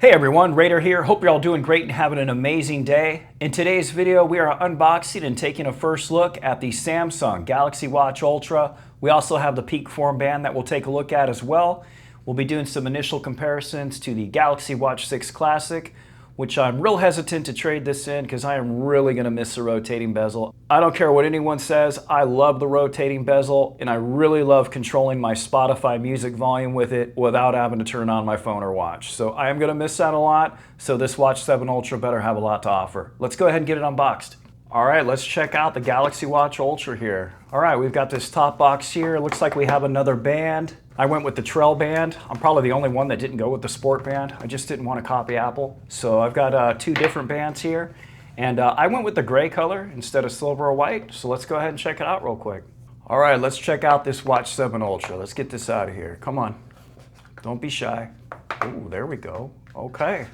Hey everyone, Raider here. Hope you're all doing great and having an amazing day. In today's video, we are unboxing and taking a first look at the Samsung Galaxy Watch Ultra. We also have the Peakform band that we'll take a look at as well. We'll be doing some initial comparisons to the Galaxy Watch 6 Classic, which I'm real hesitant to trade this in because I am really going to miss the rotating bezel. I don't care what anyone says, I love the rotating bezel and I really love controlling my Spotify music volume with it without having to turn on my phone or watch. So I am going to miss that a lot, so this Watch 7 Ultra better have a lot to offer. Let's go ahead and get it unboxed. All right, let's check out the Galaxy Watch Ultra here. All right, we've got this top box here. It looks like we have another band. I went with the Trail band. I'm probably the only one that didn't go with the Sport band. I just didn't want to copy Apple. So I've got two different bands here. And I went with the gray color instead of silver or white. So let's go ahead and check it out real quick. All right, let's check out this Watch 7 Ultra. Let's get this out of here. Come on. Don't be shy. Ooh, there we go. Okay.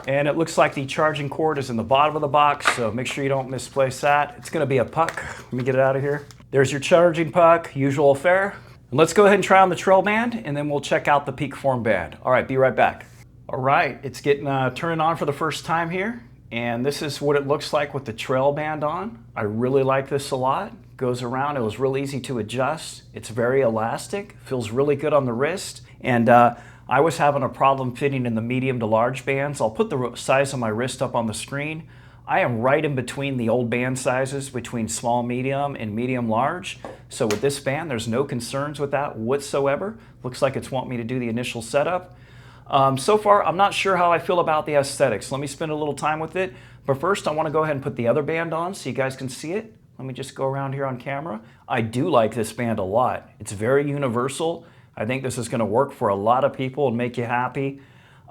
And it looks like the charging cord is in the bottom of the box, so make sure you don't misplace that. It's going to be a puck. Let me get it out of here. There's your charging puck, usual fare. And let's go ahead and try on the Trail band, and then we'll check out the Peakform band. All right, be right back. All right, it's getting turning on for the first time here, and this is what it looks like with the Trail band on. I really like this a lot. Goes around, it was real easy to adjust. It's very elastic, feels really good on the wrist, and I was having a problem fitting in the medium to large bands. I'll put the size of my wrist up on the screen. I am right in between the old band sizes, between small medium and medium large. So with this band, there's no concerns with that whatsoever. Looks like it's wanting me to do the initial setup. So far, I'm not sure how I feel about the aesthetics. Let me spend a little time with it. But first, I want to go ahead and put the other band on so you guys can see it. Let me just go around here on camera. I do like this band a lot. It's very universal. I think this is going to work for a lot of people and make you happy.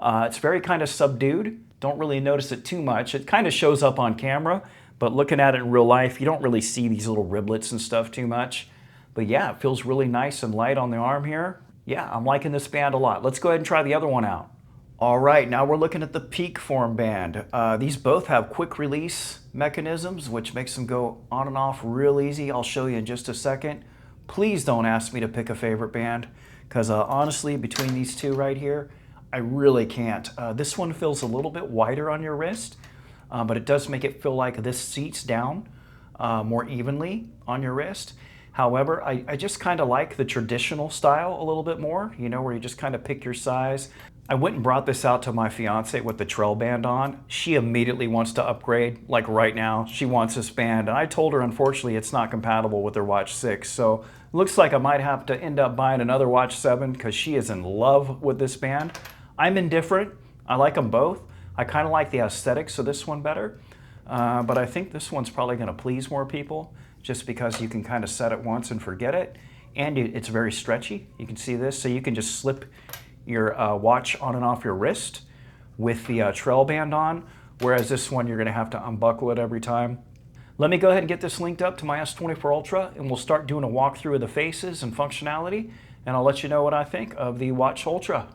It's very kind of subdued. Don't really notice it too much. It kind of shows up on camera, but looking at it in real life, you don't really see these little riblets and stuff too much. But yeah, it feels really nice and light on the arm here. Yeah, I'm liking this band a lot. Let's go ahead and try the other one out. All right, now we're looking at the Peakform band. These both have quick release mechanisms, which makes them go on and off real easy. I'll show you in just a second. Please don't ask me to pick a favorite band, because honestly, between these two right here, I really can't. This one feels a little bit wider on your wrist, but it does make it feel like this seats down more evenly on your wrist. However, I just kind of like the traditional style a little bit more, you know, where you just kind of pick your size. I went and brought this out to my fiance with the Trail band on. She immediately wants to upgrade, like right now. She wants this band, and I told her, unfortunately, it's not compatible with her Watch 6. So it looks like I might have to end up buying another Watch 7 because she is in love with this band. I'm indifferent. I like them both. I kind of like the aesthetics of this one better, but I think this one's probably going to please more people just because you can kind of set it once and forget it, and it's very stretchy. You can see this, so you can just slip your watch on and off your wrist with the Trail band on, whereas this one you're going to have to unbuckle it every time. Let me go ahead and get this linked up to my S24 Ultra, and we'll start doing a walkthrough of the faces and functionality, and I'll let you know what I think of the Watch Ultra.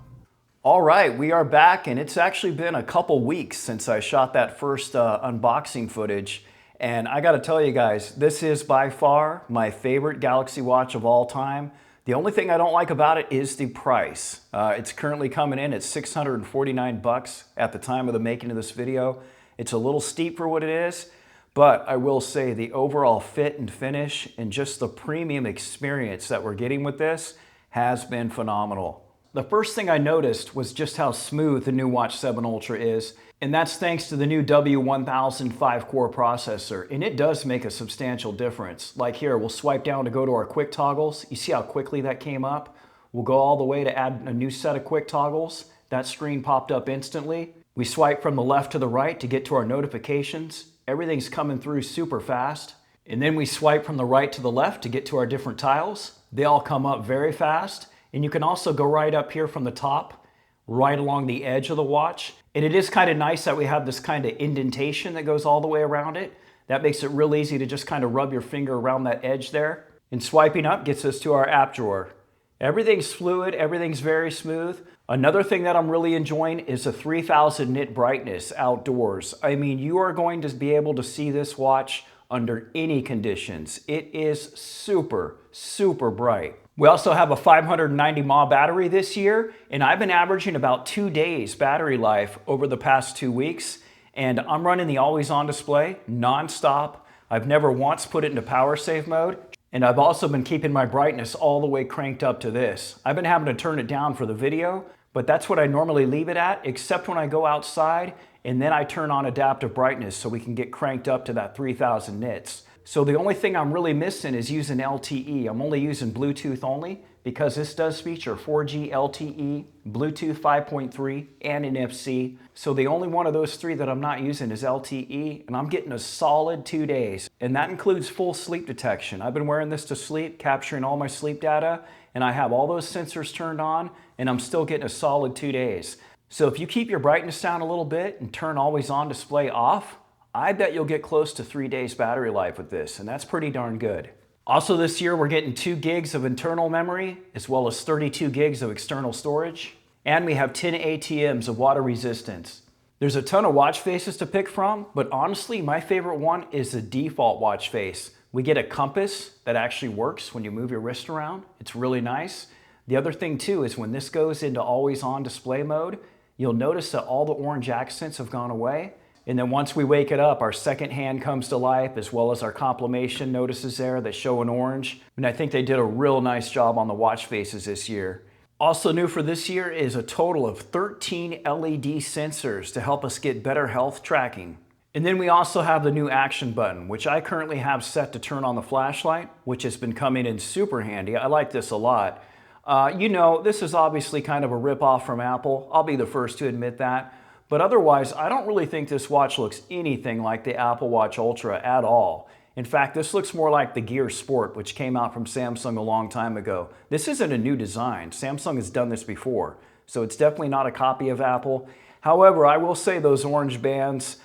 All right, we are back, and it's actually been a couple weeks since I shot that first unboxing footage. And I gotta tell you guys, this is by far my favorite Galaxy Watch of all time. The only thing I don't like about it is the price. It's currently coming in at $649 at the time of the making of this video. It's a little steep for what it is, but I will say the overall fit and finish and just the premium experience that we're getting with this has been phenomenal. The first thing I noticed was just how smooth the new Watch 7 Ultra is, and that's thanks to the new W1000 5-core processor, and it does make a substantial difference. Like here, we'll swipe down to go to our quick toggles. You see how quickly that came up? We'll go all the way to add a new set of quick toggles. That screen popped up instantly. We swipe from the left to the right to get to our notifications. Everything's coming through super fast. And then we swipe from the right to the left to get to our different tiles. They all come up very fast. And you can also go right up here from the top, right along the edge of the watch. And it is kind of nice that we have this kind of indentation that goes all the way around it. That makes it real easy to just kind of rub your finger around that edge there. And swiping up gets us to our app drawer. Everything's fluid, everything's very smooth. Another thing that I'm really enjoying is a 3000 nit brightness outdoors. I mean, you are going to be able to see this watch under any conditions. It is super, super bright. We also have a 590 mAh battery this year, and I've been averaging about 2 days battery life over the past 2 weeks, and I'm running the always on display non-stop. I've never once put it into power save mode, and I've also been keeping my brightness all the way cranked up to this. I've been having to turn it down for the video, but that's what I normally leave it at, except when I go outside, and then I turn on adaptive brightness so we can get cranked up to that 3000 nits. So the only thing I'm really missing is using LTE. I'm only using Bluetooth only because this does feature 4G LTE, Bluetooth 5.3, and NFC. So the only one of those three that I'm not using is LTE, and I'm getting a solid 2 days. And that includes full sleep detection. I've been wearing this to sleep, capturing all my sleep data, and I have all those sensors turned on, and I'm still getting a solid 2 days. So if you keep your brightness down a little bit and turn always on display off, I bet you'll get close to 3 days battery life with this, and that's pretty darn good. Also this year, we're getting 2 gigs of internal memory, as well as 32 gigs of external storage, and we have 10 ATMs of water resistance. There's a ton of watch faces to pick from, but honestly, my favorite one is the default watch face. We get a compass that actually works when you move your wrist around. It's really nice. The other thing too is when this goes into always on display mode, you'll notice that all the orange accents have gone away. And then once we wake it up, our second hand comes to life, as well as our complimation notices there that show an orange. And I think they did a real nice job on the watch faces this year. Also new for this year is a total of 13 LED sensors to help us get better health tracking. And then we also have the new action button, which I currently have set to turn on the flashlight, which has been coming in super handy. I like this a lot. You know, this is obviously kind of a ripoff from Apple. I'll be the first to admit that. But otherwise, I don't really think this watch looks anything like the Apple Watch Ultra at all. In fact, this looks more like the Gear Sport, which came out from Samsung a long time ago. This isn't a new design. Samsung has done this before, so it's definitely not a copy of Apple. However, I will say those orange bands,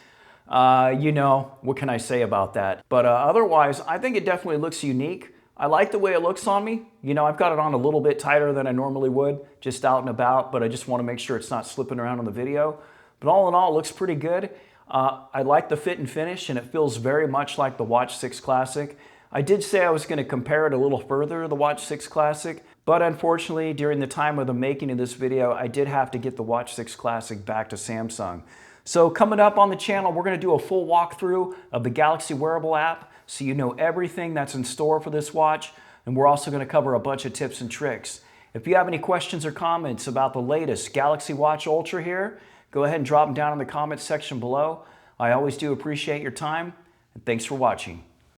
you know, what can I say about that? But otherwise, I think it definitely looks unique. I like the way it looks on me. You know, I've got it on a little bit tighter than I normally would, just out and about, but I just want to make sure it's not slipping around on the video. But all in all, it looks pretty good. I like the fit and finish, and it feels very much like the Watch 6 Classic. I did say I was going to compare it a little further to the Watch 6 Classic, but unfortunately, during the time of the making of this video, I did have to get the Watch 6 Classic back to Samsung. So coming up on the channel, we're going to do a full walkthrough of the Galaxy Wearable app, so you know everything that's in store for this watch, and we're also going to cover a bunch of tips and tricks. If you have any questions or comments about the latest Galaxy Watch Ultra here, go ahead and drop them down in the comments section below. I always do appreciate your time, and thanks for watching.